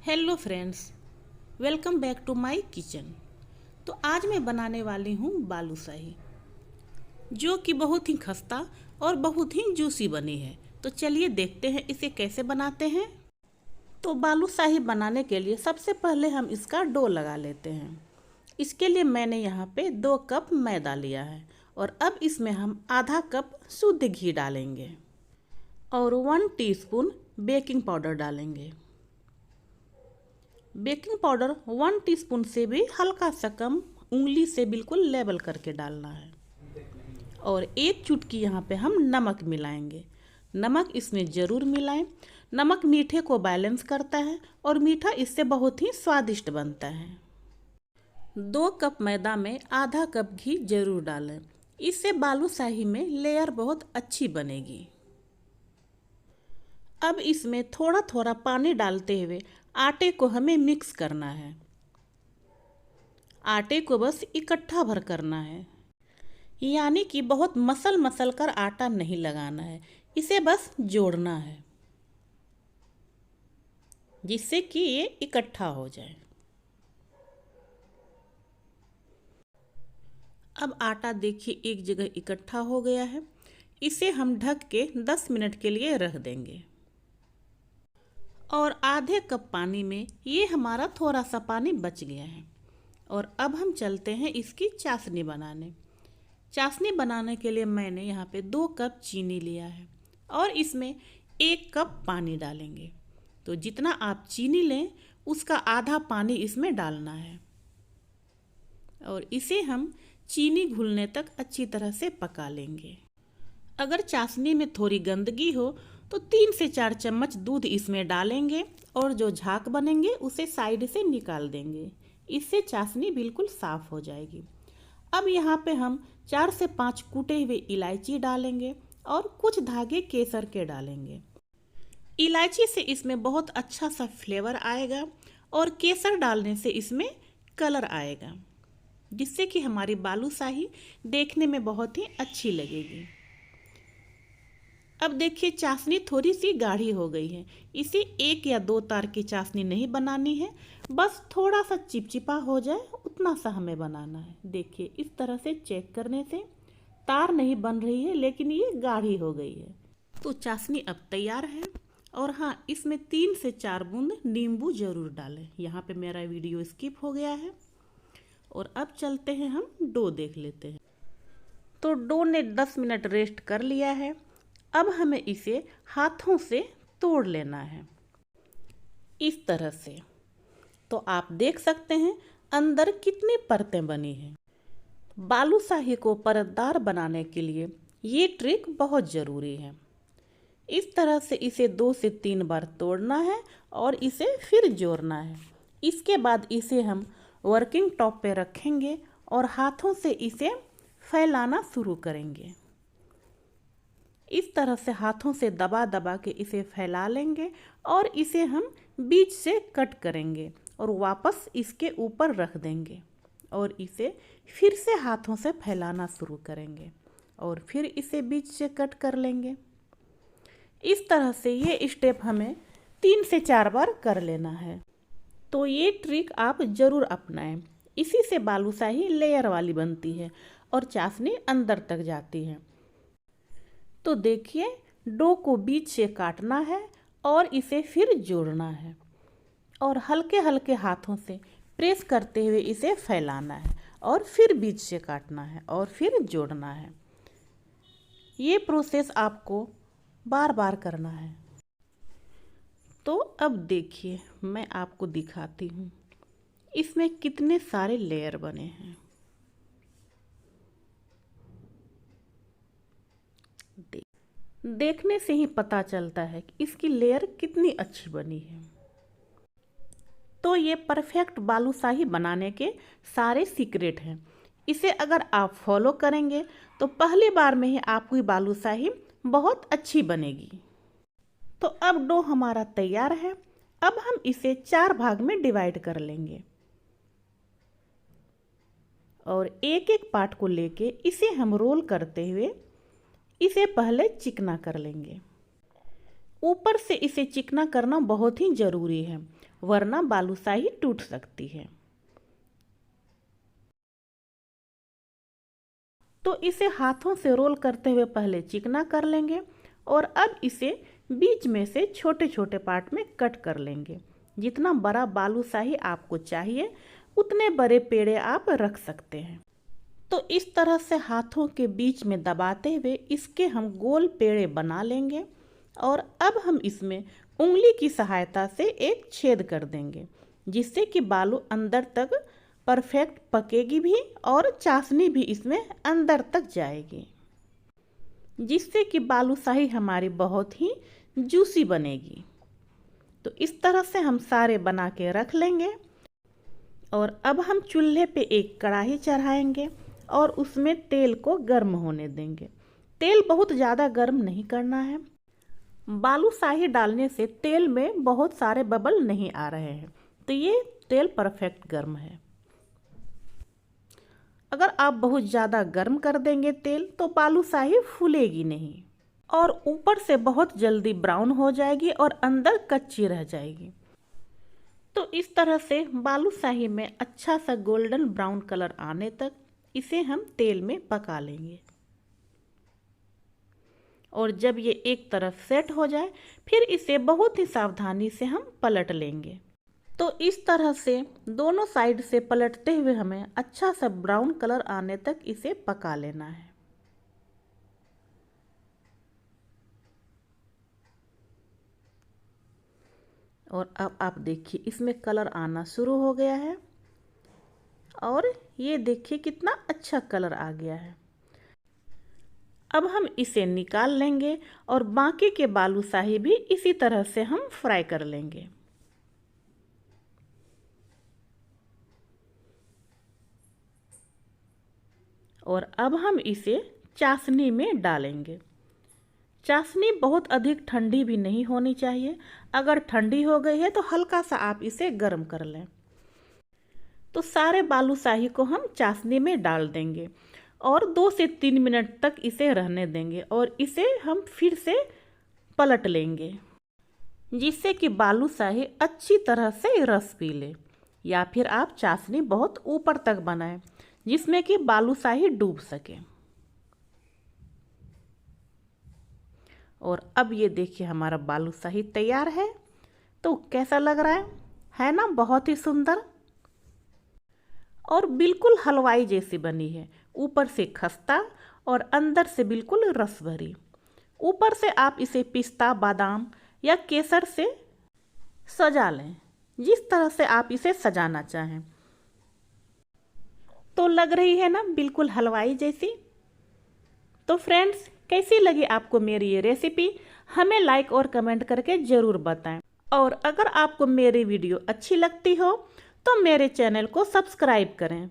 Hello friends, welcome back to my kitchen. तो आज मैं बनाने वाली हूँ बालूशाही, जो कि बहुत ही खस्ता और बहुत ही जूसी बनी है। तो चलिए देखते हैं इसे कैसे बनाते हैं। तो बालूशाही बनाने के लिए सबसे पहले हम इसका डो लगा लेते हैं। इसके लिए मैंने यहाँ पे 2 कप मैदा लिया है और अब इसमें हम आधा कप शुद्ध घी डालेंगे और 1 टीस्पून बेकिंग पाउडर डालेंगे। बेकिंग पाउडर 1 टीस्पून से भी हल्का सा कम, उंगली से बिल्कुल लेवल करके डालना है। और 1 चुटकी यहाँ पे हम नमक मिलाएंगे। नमक इसमें ज़रूर मिलाएं। नमक मीठे को बैलेंस करता है और मीठा इससे बहुत ही स्वादिष्ट बनता है। 2 कप मैदा में आधा कप घी जरूर डालें, इससे बालूशाही में लेयर बहुत अच्छी बनेगी। अब इसमें थोड़ा थोड़ा पानी डालते हुए आटे को हमें मिक्स करना है। आटे को बस इकट्ठा भर करना है, यानी कि बहुत मसल मसल कर आटा नहीं लगाना है, इसे बस जोड़ना है जिससे कि ये इकट्ठा हो जाए। अब आटा देखिए एक जगह इकट्ठा हो गया है। इसे हम ढक के 10 मिनट के लिए रख देंगे। और आधे कप पानी में ये हमारा थोड़ा सा पानी बच गया है। और अब हम चलते हैं इसकी चाशनी बनाने। चाशनी बनाने के लिए मैंने यहाँ पे 2 कप चीनी लिया है और इसमें 1 कप पानी डालेंगे। तो जितना आप चीनी लें उसका आधा पानी इसमें डालना है और इसे हम चीनी घुलने तक अच्छी तरह से पका लेंगे। अगर चाशनी में थोड़ी गंदगी हो तो 3 से 4 चम्मच दूध इसमें डालेंगे और जो झाग बनेंगे उसे साइड से निकाल देंगे। इससे चाशनी बिल्कुल साफ हो जाएगी। अब यहाँ पे हम 4 से 5 कूटे हुए इलायची डालेंगे और कुछ धागे केसर के डालेंगे। इलायची से इसमें बहुत अच्छा सा फ्लेवर आएगा और केसर डालने से इसमें कलर आएगा, जिससे कि हमारी बालूशाही देखने में बहुत ही अच्छी लगेगी। अब देखिए चाशनी थोड़ी सी गाढ़ी हो गई है। इसे 1 या 2 तार की चाशनी नहीं बनानी है, बस थोड़ा सा चिपचिपा हो जाए उतना सा हमें बनाना है। देखिए इस तरह से चेक करने से तार नहीं बन रही है, लेकिन ये गाढ़ी हो गई है। तो चाशनी अब तैयार है। और हाँ, इसमें 3 से 4 बूंद नींबू जरूर डालें। यहाँ पे मेरा वीडियो स्किप हो गया है। और अब चलते हैं हम डो देख लेते हैं। तो डो ने 10 मिनट रेस्ट कर लिया है। अब हमें इसे हाथों से तोड़ लेना है इस तरह से। तो आप देख सकते हैं अंदर कितनी परतें बनी हैं। बालूशाही को परतदार बनाने के लिए ये ट्रिक बहुत ज़रूरी है। इस तरह से इसे 2 से 3 बार तोड़ना है और इसे फिर जोड़ना है। इसके बाद इसे हम वर्किंग टॉप पे रखेंगे और हाथों से इसे फैलाना शुरू करेंगे। इस तरह से हाथों से दबा दबा के इसे फैला लेंगे और इसे हम बीच से कट करेंगे और वापस इसके ऊपर रख देंगे और इसे फिर से हाथों से फैलाना शुरू करेंगे और फिर इसे बीच से कट कर लेंगे। इस तरह से ये स्टेप हमें 3 से 4 बार कर लेना है। तो ये ट्रिक आप ज़रूर अपनाएं। इसी से बालूशाही लेयर वाली बनती है और चाशनी अंदर तक जाती है। तो देखिए डो को बीच से काटना है और इसे फिर जोड़ना है और हल्के हल्के हाथों से प्रेस करते हुए इसे फैलाना है और फिर बीच से काटना है और फिर जोड़ना है। ये प्रोसेस आपको बार बार करना है। तो अब देखिए मैं आपको दिखाती हूँ इसमें कितने सारे लेयर बने हैं। देखने से ही पता चलता है कि इसकी लेयर कितनी अच्छी बनी है। तो ये परफेक्ट बालूशाही बनाने के सारे सीक्रेट हैं। इसे अगर आप फॉलो करेंगे तो पहली बार में ही आपकी बालूशाही बहुत अच्छी बनेगी। तो अब डो हमारा तैयार है। अब हम इसे 4 भाग में डिवाइड कर लेंगे और एक एक पार्ट को लेके इसे हम रोल करते हुए इसे पहले चिकना कर लेंगे। ऊपर से इसे चिकना करना बहुत ही ज़रूरी है, वरना बालूशाही टूट सकती है। तो इसे हाथों से रोल करते हुए पहले चिकना कर लेंगे और अब इसे बीच में से छोटे छोटे पार्ट में कट कर लेंगे। जितना बड़ा बालूशाही आपको चाहिए उतने बड़े पेड़े आप रख सकते हैं। तो इस तरह से हाथों के बीच में दबाते हुए इसके हम गोल पेड़े बना लेंगे और अब हम इसमें उंगली की सहायता से एक छेद कर देंगे, जिससे कि बालू अंदर तक परफेक्ट पकेगी भी और चाशनी भी इसमें अंदर तक जाएगी, जिससे कि बालूशाही हमारी बहुत ही जूसी बनेगी। तो इस तरह से हम सारे बना के रख लेंगे और अब हम चूल्हे पे एक कढ़ाई चढ़ाएंगे और उसमें तेल को गर्म होने देंगे। तेल बहुत ज़्यादा गर्म नहीं करना है। बालूशाही डालने से तेल में बहुत सारे बबल नहीं आ रहे हैं, तो ये तेल परफेक्ट गर्म है। अगर आप बहुत ज़्यादा गर्म कर देंगे तेल तो बालूशाही फूलेगी नहीं और ऊपर से बहुत जल्दी ब्राउन हो जाएगी और अंदर कच्ची रह जाएगी। तो इस तरह से बालूशाही में अच्छा सा गोल्डन ब्राउन कलर आने तक इसे हम तेल में पका लेंगे और जब ये एक तरफ सेट हो जाए फिर इसे बहुत ही सावधानी से हम पलट लेंगे। तो इस तरह से दोनों साइड से पलटते हुए हमें अच्छा सा ब्राउन कलर आने तक इसे पका लेना है। और अब आप देखिए इसमें कलर आना शुरू हो गया है और ये देखिए कितना अच्छा कलर आ गया है। अब हम इसे निकाल लेंगे और बाकी के बालूशाही भी इसी तरह से हम फ्राई कर लेंगे। और अब हम इसे चाशनी में डालेंगे। चाशनी बहुत अधिक ठंडी भी नहीं होनी चाहिए। अगर ठंडी हो गई है तो हल्का सा आप इसे गर्म कर लें। तो सारे बालूशाही को हम चाशनी में डाल देंगे और 2 से 3 मिनट तक इसे रहने देंगे और इसे हम फिर से पलट लेंगे, जिससे कि बालूशाही अच्छी तरह से रस पी ले। या फिर आप चाशनी बहुत ऊपर तक बनाएं जिसमें कि बालूशाही डूब सके। और अब ये देखिए हमारा बालूशाही तैयार है। तो कैसा लग रहा है ना? बहुत ही सुंदर और बिल्कुल हलवाई जैसी बनी है। ऊपर से खस्ता और अंदर से बिल्कुल रस भरी। ऊपर से आप इसे पिस्ता, बादाम या केसर से सजा लें, जिस तरह से आप इसे सजाना चाहें। तो लग रही है ना बिल्कुल हलवाई जैसी। तो फ्रेंड्स, कैसी लगी आपको मेरी ये रेसिपी? हमें लाइक और कमेंट करके ज़रूर बताएं। और अगर आपको मेरी वीडियो अच्छी लगती हो तो मेरे चैनल को सब्सक्राइब करें।